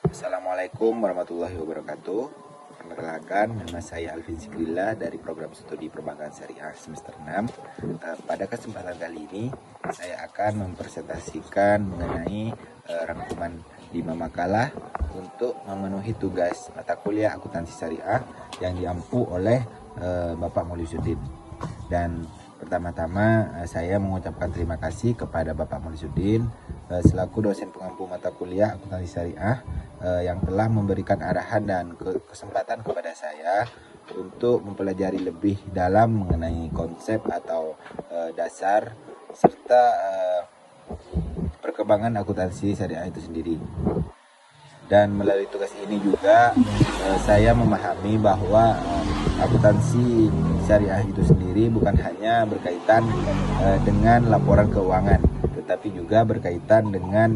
Assalamualaikum warahmatullahi wabarakatuh. Perkenalkan, nama saya Alvin Sigrilla dari program studi perbankan syariah semester 6. Pada kesempatan kali ini saya akan mempresentasikan mengenai rangkuman 5 makalah untuk memenuhi tugas mata kuliah akuntansi syariah yang diampu oleh Bapak Maulisuddin. Dan pertama-tama saya mengucapkan terima kasih kepada Bapak Maulisuddin selaku dosen pengampu mata kuliah akuntansi syariah yang telah memberikan arahan dan kesempatan kepada saya untuk mempelajari lebih dalam mengenai konsep atau dasar serta perkembangan akuntansi syariah itu sendiri. Dan melalui tugas ini juga saya memahami bahwa akuntansi syariah itu sendiri bukan hanya berkaitan dengan laporan keuangan, tetapi juga berkaitan dengan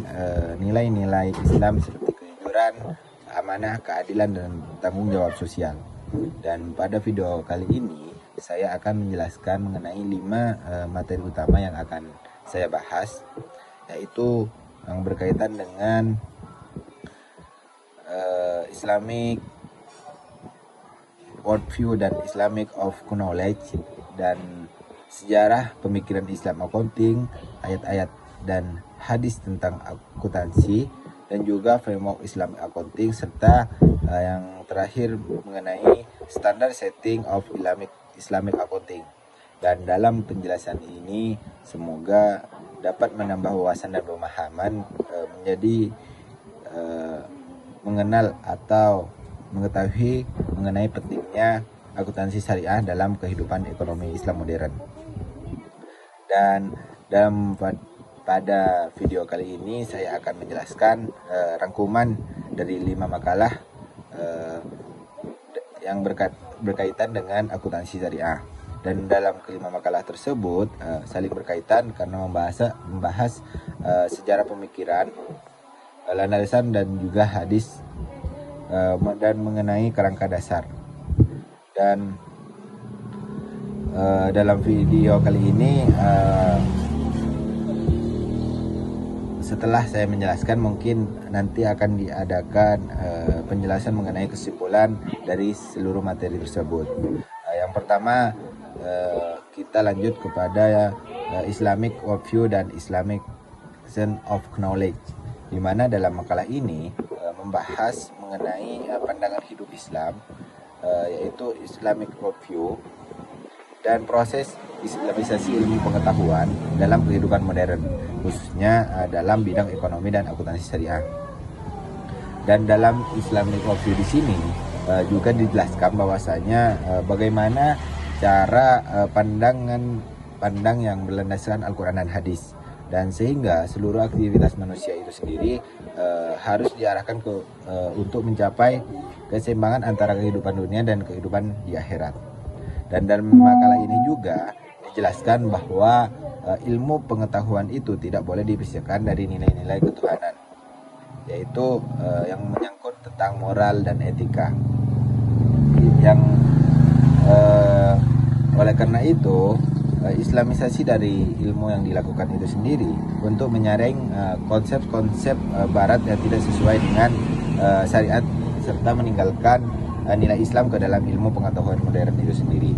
nilai-nilai Islam seperti kejujuran, amanah, keadilan, dan tanggung jawab sosial. Dan pada video kali ini saya akan menjelaskan mengenai 5 materi utama yang akan saya bahas, yaitu yang berkaitan dengan Islamic worldview dan Islamic of knowledge, dan sejarah pemikiran Islam accounting, ayat-ayat dan hadis tentang akuntansi, dan juga framework Islamic accounting, serta yang terakhir mengenai standar setting of Islamic accounting. Dan dalam penjelasan ini semoga dapat menambah wawasan dan pemahaman menjadi mengenal atau mengetahui mengenai pentingnya akuntansi syariah dalam kehidupan ekonomi Islam modern. Dan pada video kali ini saya akan menjelaskan rangkuman dari 5 makalah yang berkaitan dengan akuntansi syariah. Dan dalam kelima makalah tersebut saling berkaitan karena membahas sejarah pemikiran, landasan dan juga hadis, dan mengenai kerangka dasar. Dan dalam video kali ini setelah saya menjelaskan, mungkin nanti akan diadakan penjelasan mengenai kesimpulan dari seluruh materi tersebut. Yang pertama kita lanjut kepada Islamic worldview dan Islamic sense of knowledge, di mana dalam makalah ini membahas mengenai pandangan hidup Islam, yaitu Islamic worldview dan proses islamisasi ilmu pengetahuan dalam kehidupan modern, khususnya dalam bidang ekonomi dan akuntansi syariah. Dan dalam Islamic worldview di sini juga dijelaskan bahwasanya bagaimana cara pandang yang berlandaskan Al-Quran dan hadis, dan sehingga seluruh aktivitas manusia itu sendiri harus diarahkan untuk mencapai keseimbangan antara kehidupan dunia dan kehidupan di akhirat. Dan dalam makalah ini juga dijelaskan bahwa ilmu pengetahuan itu tidak boleh dipisahkan dari nilai-nilai ketuhanan, yaitu yang menyangkut tentang moral dan etika. Yang oleh karena itu islamisasi dari ilmu yang dilakukan itu sendiri untuk menyaring konsep-konsep barat yang tidak sesuai dengan syariat, serta meninggalkan nilai Islam ke dalam ilmu pengetahuan modern itu sendiri.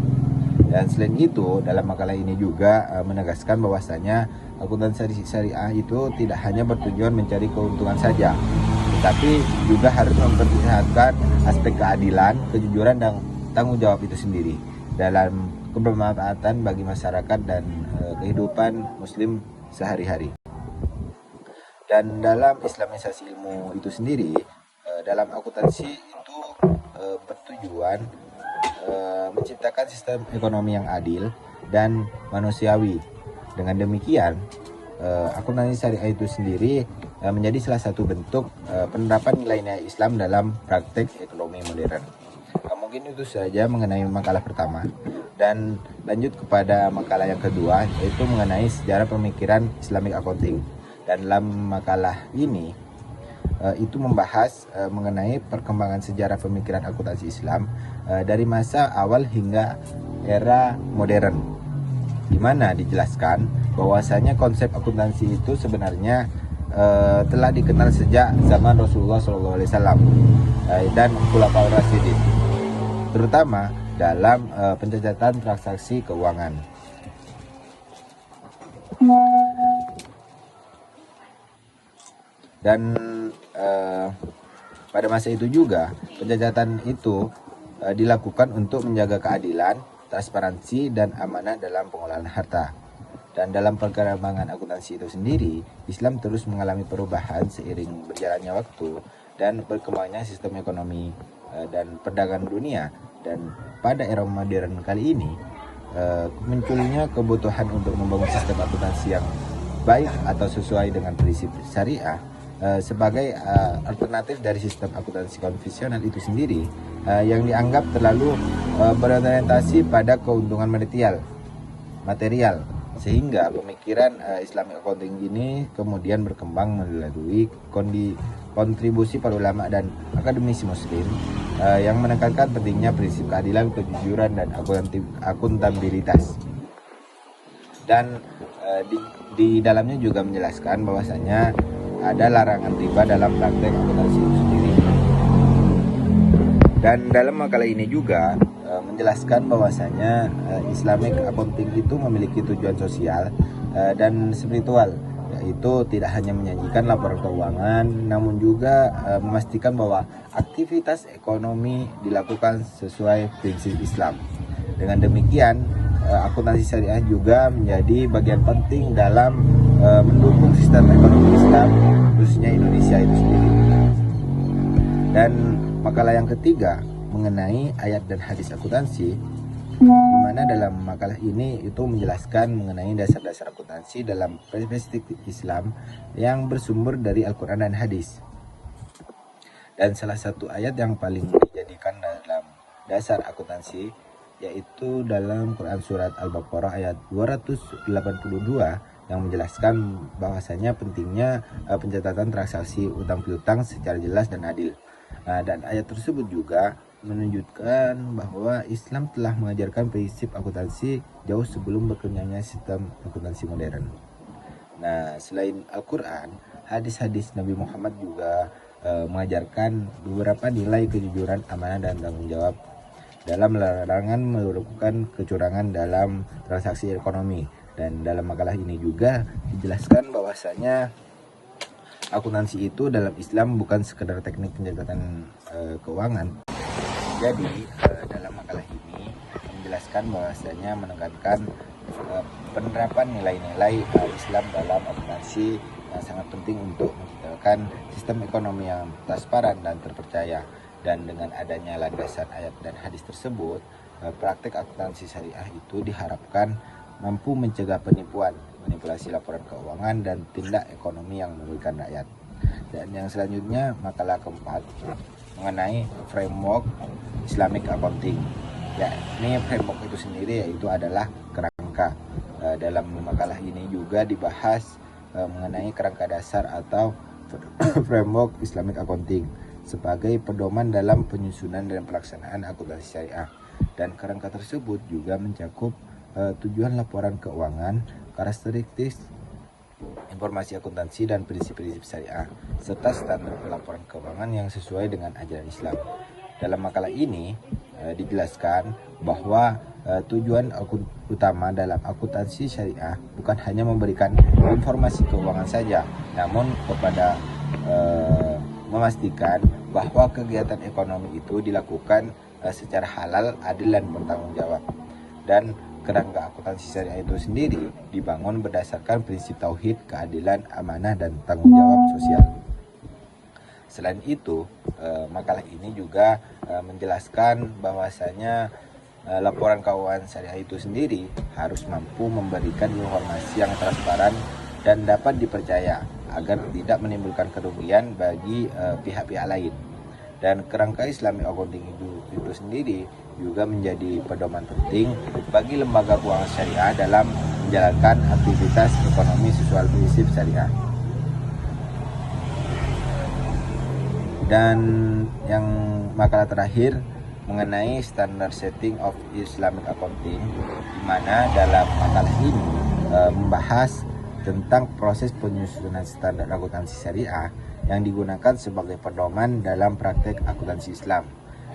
Dan selain itu, dalam makalah ini juga menegaskan bahwasanya akuntansi syariah itu tidak hanya bertujuan mencari keuntungan saja, tetapi juga harus memperlihatkan aspek keadilan, kejujuran, dan tanggung jawab itu sendiri dalam kebermanfaatan bagi masyarakat dan kehidupan muslim sehari-hari. Dan dalam islamisasi ilmu itu sendiri, dalam akuntansi itu bertujuan menciptakan sistem ekonomi yang adil dan manusiawi. Dengan demikian, akuntansi syariah itu sendiri menjadi salah satu bentuk penerapan nilai-nilai Islam dalam praktek ekonomi modern. Mungkin itu saja mengenai makalah pertama, dan lanjut kepada makalah yang kedua, yaitu mengenai sejarah pemikiran Islamic accounting. Dan dalam makalah ini itu membahas mengenai perkembangan sejarah pemikiran akuntansi Islam dari masa awal hingga era modern, di mana dijelaskan bahwasanya konsep akuntansi itu sebenarnya telah dikenal sejak zaman Rasulullah SAW dan Khulafaur Rasyidin, terutama dalam pencatatan transaksi keuangan. Dan pada masa itu juga pencatatan itu dilakukan untuk menjaga keadilan, transparansi, dan amanah dalam pengelolaan harta. Dan dalam perkembangan akuntansi itu sendiri, Islam terus mengalami perubahan seiring berjalannya waktu dan berkembangnya sistem ekonomi dan perdagangan dunia. Dan pada era modern kali ini, munculnya kebutuhan untuk membangun sistem akuntansi yang baik atau sesuai dengan prinsip syariah sebagai alternatif dari sistem akuntansi konvensional itu sendiri, yang dianggap terlalu berorientasi pada keuntungan material, sehingga pemikiran Islamic Accounting ini kemudian berkembang melalui kontribusi para ulama dan akademisi muslim yang menekankan pentingnya prinsip keadilan, kejujuran, dan akuntabilitas. Dan di dalamnya juga menjelaskan bahwasanya ada larangan riba dalam praktek akuntansi itu sendiri. Dan dalam makalah ini juga menjelaskan bahwasanya Islamic Accounting itu memiliki tujuan sosial dan spiritual, yaitu tidak hanya menyajikan laporan keuangan, namun juga memastikan bahwa aktivitas ekonomi dilakukan sesuai prinsip Islam. Dengan demikian, akuntansi syariah juga menjadi bagian penting dalam mendukung sistem ekonomi Islam, khususnya Indonesia itu sendiri. Dan makalah yang ketiga mengenai ayat dan hadis akuntansi, di mana dalam makalah ini itu menjelaskan mengenai dasar-dasar akuntansi dalam perspektif Islam yang bersumber dari Al-Quran dan hadis. Dan salah satu ayat yang paling dijadikan dalam dasar akuntansi yaitu dalam Quran Surat Al-Baqarah ayat 282 yang menjelaskan bahwasanya pentingnya pencatatan transaksi utang piutang secara jelas dan adil. Dan ayat tersebut juga menunjukkan bahwa Islam telah mengajarkan prinsip akuntansi jauh sebelum berkembangnya sistem akuntansi modern. Nah, selain Al-Quran, hadis-hadis Nabi Muhammad juga mengajarkan beberapa nilai kejujuran, amanah, dan tanggung jawab dalam larangan melakukan kecurangan dalam transaksi ekonomi. Dan dalam makalah ini juga dijelaskan bahwasanya akuntansi itu dalam Islam bukan sekedar teknik pencatatan keuangan. Jadi dalam makalah ini menjelaskan bahwasanya menekankan penerapan nilai-nilai Islam dalam akuntansi sangat penting untuk menciptakan sistem ekonomi yang transparan dan terpercaya. Dan dengan adanya landasan ayat dan hadis tersebut, praktek akuntansi syariah itu diharapkan mampu mencegah penipuan, manipulasi laporan keuangan, dan tindak ekonomi yang merugikan rakyat. Dan yang selanjutnya makalah keempat mengenai framework Islamic Accounting. Ya, ini framework itu sendiri yaitu adalah kerangka. Dalam makalah ini juga dibahas mengenai kerangka dasar atau framework Islamic Accounting sebagai pedoman dalam penyusunan dan pelaksanaan akuntansi syariah. Dan kerangka tersebut juga mencakup tujuan laporan keuangan, karakteristik informasi akuntansi, dan prinsip-prinsip syariah, serta standar pelaporan keuangan yang sesuai dengan ajaran Islam. Dalam makalah ini dijelaskan bahwa tujuan utama dalam akuntansi syariah bukan hanya memberikan informasi keuangan saja, namun kepada memastikan bahwa kegiatan ekonomi itu dilakukan secara halal, adil, dan bertanggung jawab. Dan kerangka akuntansi syariah itu sendiri dibangun berdasarkan prinsip tauhid, keadilan, amanah, dan tanggung jawab sosial. Selain itu, makalah ini juga menjelaskan bahwasanya laporan keuangan syariah itu sendiri harus mampu memberikan informasi yang transparan dan dapat dipercaya agar tidak menimbulkan kerugian bagi pihak-pihak lain. Dan kerangka Islamic Accounting itu sendiri juga menjadi pedoman penting bagi lembaga keuangan syariah dalam menjalankan aktivitas ekonomi sesuai prinsip syariah. Dan yang makalah terakhir mengenai standard setting of Islamic Accounting, di mana dalam makalah ini membahas tentang proses penyusunan standar akuntansi syariah yang digunakan sebagai pedoman dalam praktek akuntansi Islam.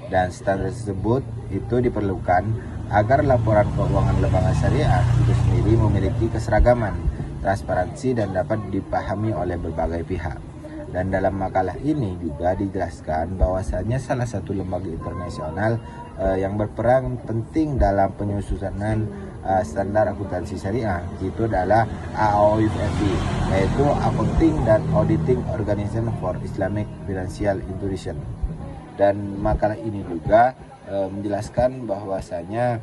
Dan standar tersebut itu diperlukan agar laporan keuangan lembaga syariah itu sendiri memiliki keseragaman, transparansi, dan dapat dipahami oleh berbagai pihak. Dan dalam makalah ini juga dijelaskan bahwasanya salah satu lembaga internasional yang berperan penting dalam penyusunan standar akuntansi syariah itu adalah AAOIFI, yaitu Accounting dan Auditing Organization for Islamic Financial Institution. Dan makalah ini juga menjelaskan bahwasanya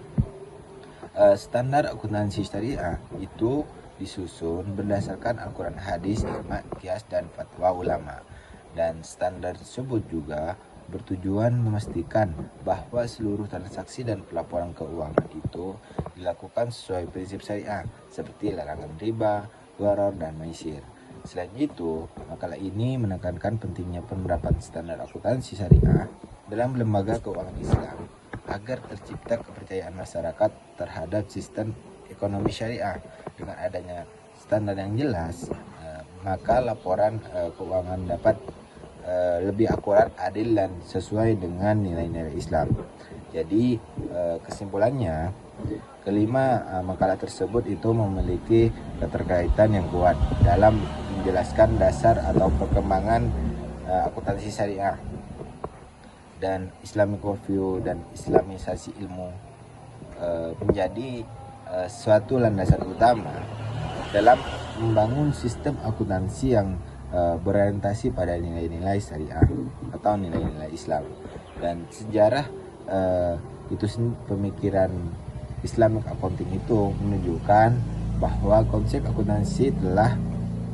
standar akuntansi syariah itu disusun berdasarkan Al-Quran, hadis, ijma, qiyas, dan fatwa ulama. Dan standar tersebut juga bertujuan memastikan bahwa seluruh transaksi dan pelaporan keuangan itu dilakukan sesuai prinsip syariah seperti larangan riba, gharar, dan maisir. Selain itu, makalah ini menekankan pentingnya penerapan standar akuntansi syariah dalam lembaga keuangan Islam agar tercipta kepercayaan masyarakat terhadap sistem ekonomi syariah. Dengan adanya standar yang jelas, maka laporan keuangan dapat lebih akurat, adil, dan sesuai dengan nilai-nilai Islam. Jadi kesimpulannya, kelima makalah tersebut itu memiliki keterkaitan yang kuat dalam menjelaskan dasar atau perkembangan akuntansi syariah dan Islamic worldview dan Islamisasi ilmu menjadi suatu landasan utama dalam membangun sistem akuntansi yang berorientasi pada nilai-nilai syariah atau nilai-nilai Islam. Dan sejarah pemikiran Islamic accounting itu menunjukkan bahwa konsep akuntansi telah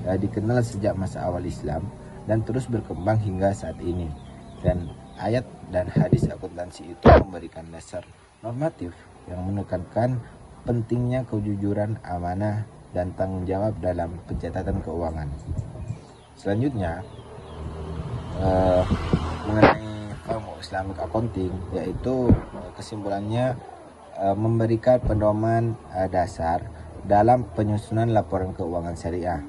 dikenal sejak masa awal Islam dan terus berkembang hingga saat ini. Dan ayat dan hadis akuntansi itu memberikan dasar normatif yang menekankan pentingnya kejujuran, amanah, dan tanggung jawab dalam pencatatan keuangan. Selanjutnya mengenai framework Islamic accounting, yaitu kesimpulannya memberikan pedoman dasar dalam penyusunan laporan keuangan syariah.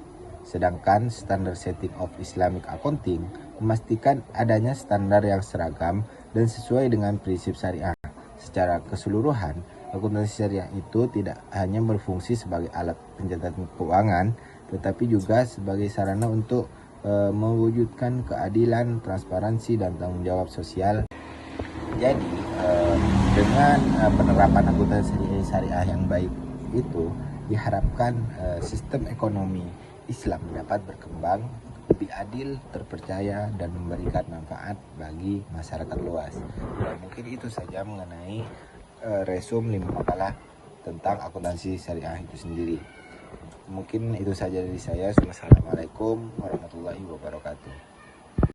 Sedangkan standar setting of Islamic accounting memastikan adanya standar yang seragam dan sesuai dengan prinsip syariah. Secara keseluruhan, akuntansi syariah itu tidak hanya berfungsi sebagai alat pencatatan keuangan, tetapi juga sebagai sarana untuk mewujudkan keadilan, transparansi, dan tanggung jawab sosial. Jadi dengan penerapan akuntansi syariah yang baik itu diharapkan sistem ekonomi Islam dapat berkembang lebih adil, terpercaya, dan memberikan manfaat bagi masyarakat luas. Dan mungkin itu saja mengenai resume 5 makalah tentang akuntansi syariah itu sendiri. Mungkin itu saja dari saya. Wassalamualaikum warahmatullahi wabarakatuh.